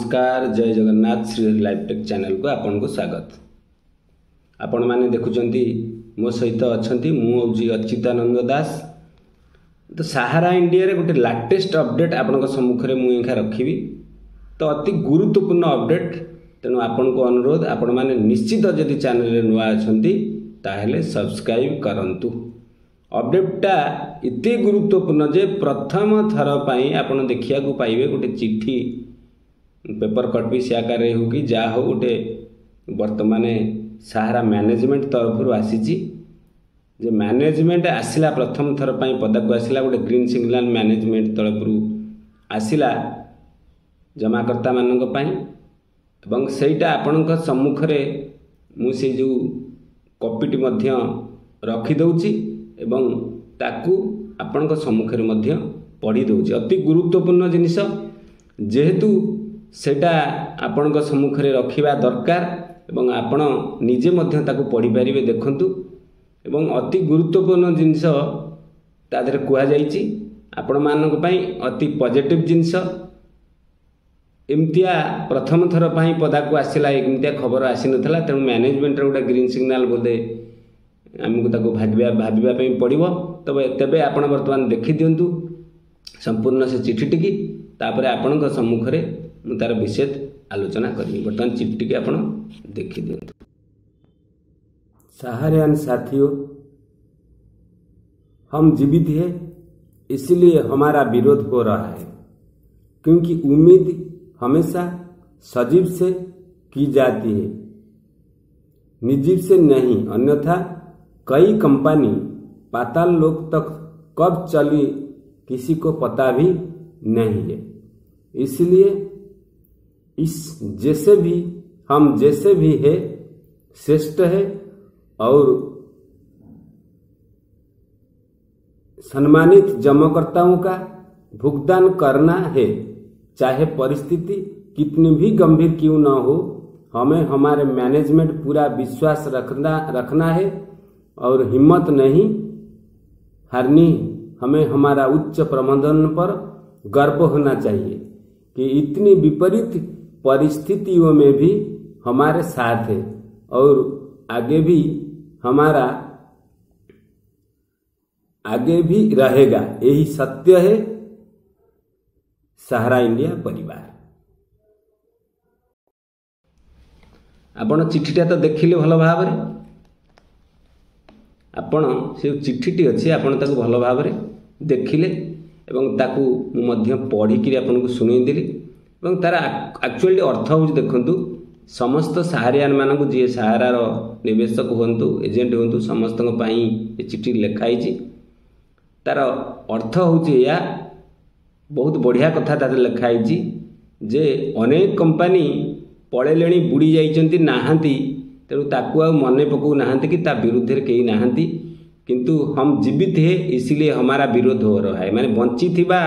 नमस्कार जय Jagannath Shri live take channel को आपन को स्वागत। आपण माने देखुचंती मो सहित अछंती मु होजी अच्युतानंद दास। तो सहारा इंडिया रे गोटे लेटेस्ट अपडेट आपण सम्मुख में मुझे रखी। तो अति गुरुत्वपूर्ण अपडेट, तेणु आपण को अनुरोध आपण माने निश्चित जदि चैनल रे नुआ अछंती ताहेले सब्सक्राइब करंतु। अपडेटटा इतने गुरुत्वपूर्ण जे प्रथम थर पाई आपण देखिया को पाइबे गोटे चिट्ठी पेपर कट पीस आकार हो कि जा हो गोटे वर्तमान सहारा मैनेजमेंट तरफ आसी जे मैनेजमेंट आसिला प्रथम थर पाई पदा को आसिला गोटे ग्रीन सिग्नल मैनेजमेंट तरफ आसिला जमाकर्ता मानक पाई एवं सेटा आपणक सम्मुख रे मु से जो कॉपीटी मध्य रखी दउची एवं ताकू आपणक सम्मुख रे मध्य पढ़ी दउची। अति गुरुत्वपूर्ण जिनिस जेहेतु सेटा आपणक सम्मुख रे रखिबा दरकार एवं आपण निजे मध्य ताकू पढ़ी पारिबे देखंतु। एवं अति गुरुत्वपूर्ण जिनिस तादरे कुआ जाइची आपण मानक पई अति पॉजिटिव जिनिस। एमतिया प्रथम थर पाई पदा को आसिला एमतिया खबर आसी नथला, तेणु मैनेजमेंट रे गोटे ग्रीन सिग्नल बोलदे आमको ताको भाबिबा पई पड़िबो। तबे तबे आपण वर्तमान देखि दियंतु संपूर्ण से चिट्ठी की, तापरे आपणक सम्मुख रे मु तार विशेष आलोचना करी। वर्तमान चिट्ठी के आपण देखि दियंतु। सहारियान साथियों, हम जीवित हैं इसलिए हमारा विरोध हो रहा है, क्योंकि उम्मीद हमेशा सजीव से की जाती है, निर्जीव से नहीं। अन्यथा कई कंपनी पाताल लोक तक कब चली किसी को पता भी नहीं है। इसलिए हम जैसे भी है श्रेष्ठ है और सम्मानित जमाकर्ताओं का भुगतान करना है, चाहे परिस्थिति कितनी भी गंभीर क्यों न हो। हमें हमारे मैनेजमेंट पूरा विश्वास रखना है और हिम्मत नहीं हारनी। हमें हमारा उच्च प्रबंधन पर गर्व होना चाहिए कि इतनी विपरीत परिस्थितियों में भी हमारे साथ है और आगे भी रहेगा। यही सत्य है सहारा इंडिया परिवार। आपण चिट्ठीटा तो देखिले भल भाव रे, आपण से चिट्ठीटी अच्छी आपण ताको भल भाव रे देखिले एवं ताकू मध्य पढ़ी कि आपन को सुनई देली एवं तार एक्चुअली अर्थ हो देखंतु। समस्त सहारियान मानक जी सहारार निवेशक होंतु एजेंट होंतु समस्त ये चिट्ठी लिखाई। तार अर्थ होची या बहुत बढ़िया कथा तार लिखाई जे अनेक कंपनी पड़ेले बुड़ी जाइचंती नाहांती, तेणु ताकू आ मने पकऊ नाहांती कि ता विरुद्ध रे केही नाहांती, किंतु हम जीवित है इसलिए हमारा विरोध हो रहा है। माने बंची थिबा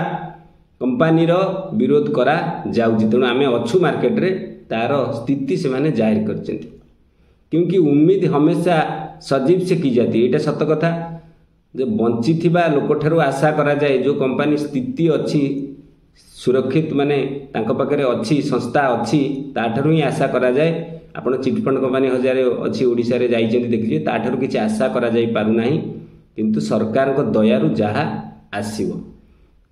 कंपनी रो विरोध करा जाउची, तेणु आमे अच्छु मार्केट रे तार स्थिति से माने जाहिर करचंती। क्योंकि उम्मीद हमेशा सजीव से की जाती है, एटा सत कथा। जो बंची थिबा लोक ठारू आशा करा जाए, जो कंपनी स्थिति अच्छी सुरक्षित माने तांको पाखरे अच्छी संस्था अच्छी ताठारू ही आशा करा जाए। आपण चिटफंड कंपनी हजार अच्छी ओडिशा रे जाइचंती देखिए, ताठारू किछि आशा करा जाई पारु नाही, किंतु सरकार को दयारु जहा आसीबो।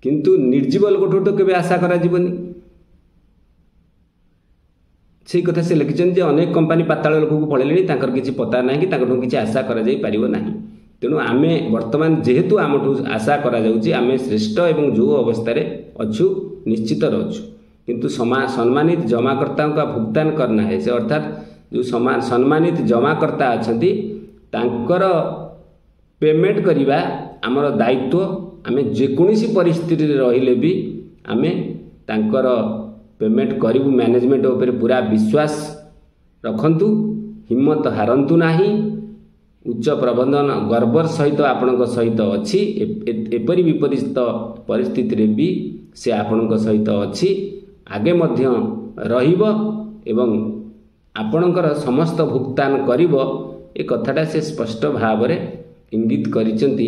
किंतु निर्जीव लोकठू तो केबे आशा करा जीवनी। से कथा से लिखिछन जे अनेक कंपनी पाताल लोक को पळेलेनी, तांकर किछि पता नाही कि तांकठू किछि आशा करा जाई पारिबो नाही। तेणु आमे वर्तमान जेहेतु आमठू आशा करा जाउची आमे श्रेष्ठ एवं जो अवस्था रे अछु निश्चित रहछु, किंतु सम्मानित जमाकर्ताओं का भुगतान करना है। से अर्थात जो सम्मानित जमाकर्ता अछंती तांकर पेमेंट करिबा हमर दायित्व। आमे जेकोसी परिस्थिति रे रहिले भी आमे तांकर पेमेंट करिबु। मैनेजमेंट ऊपर पूरा विश्वास रखंतु, हिम्मत हारंतु नाही। उच्च प्रबंधन गर्वर सहित आपणक सहित अच्छी। एपरी विपरीत परिस्थिति रे भी से आपणक सहित अच्छी, आगे मध्य रहिबो एवं आपणकर समस्त भुगतान करिबो। ए कथाटा से स्पष्ट भाव रे इंगित करिसंती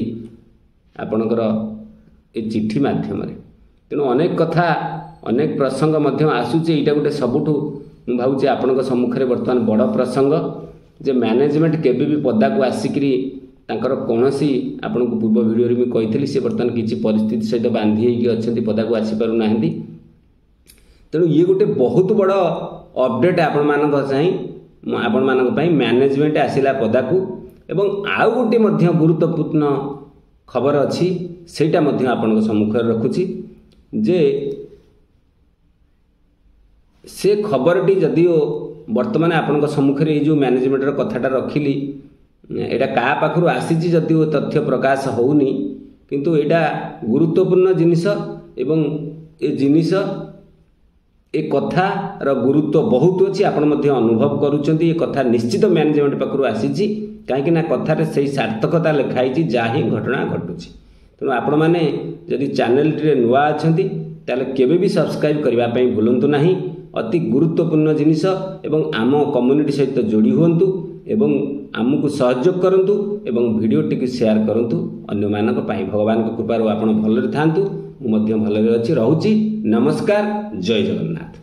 आपणकर ए चिट्ठी माध्यम रे। तेणु अनेक कथा अनेक प्रसंग आसूचे एटा गोटे सबुठू मु भावुचे आपणक सम्मुखें बर्तमान बड़ प्रसंग जे मैनेजमेंट केबे भी पदा को आसिकी तांकर कौनसी आपण को पूर्व वीडियो में कही सी बर्तमान किसी परिस्थिति सहित बांधी होगी अच्छा पदा को आसीपार ना तेणु ये गोटे बहुत बड़ अपडेट आपण मान मैनेजमेंट आसला पदा को एवं आउ गोटे गुरुत्वपूर्ण खबर अच्छी सेटा आपण सम्मुखें रखुची जे से खबरटी जदिओ वर्तमान आपण सम्मुखें ये जो मैनेजमेंटर कथाटा रखिली एटा क्या पाखु आसी जदिओ तथ्य प्रकाश होनी किंतु एटा गुरुत्वपूर्ण जिनिस एवं ए जिनिस ए कथार गुरुत्व बहुत अच्छी आपण अनुभव करुँचे ये कथा निश्चित मैनेजमेंट पाखु आसी कहीं कथार से सार्थकता लिखाई जहाँ ही घटना घटुची तेणु आपण मैंने जदि चैनल टी नुआ अच्छा ताले केबे भी सब्सक्राइब करने भूलु ना अति गुरुत्वपूर्ण जिनिस एवं आम कम्युनिटी सहित जोड़ी हुंतु एवं आमको सहयोग करंतु एवं वीडियो टी शेयर करंतु अन्य मानक पाई भगवान कृपार आपण भलरे थांतु मु मध्य भलरे अछि रहूची नमस्कार जय जगन्नाथ।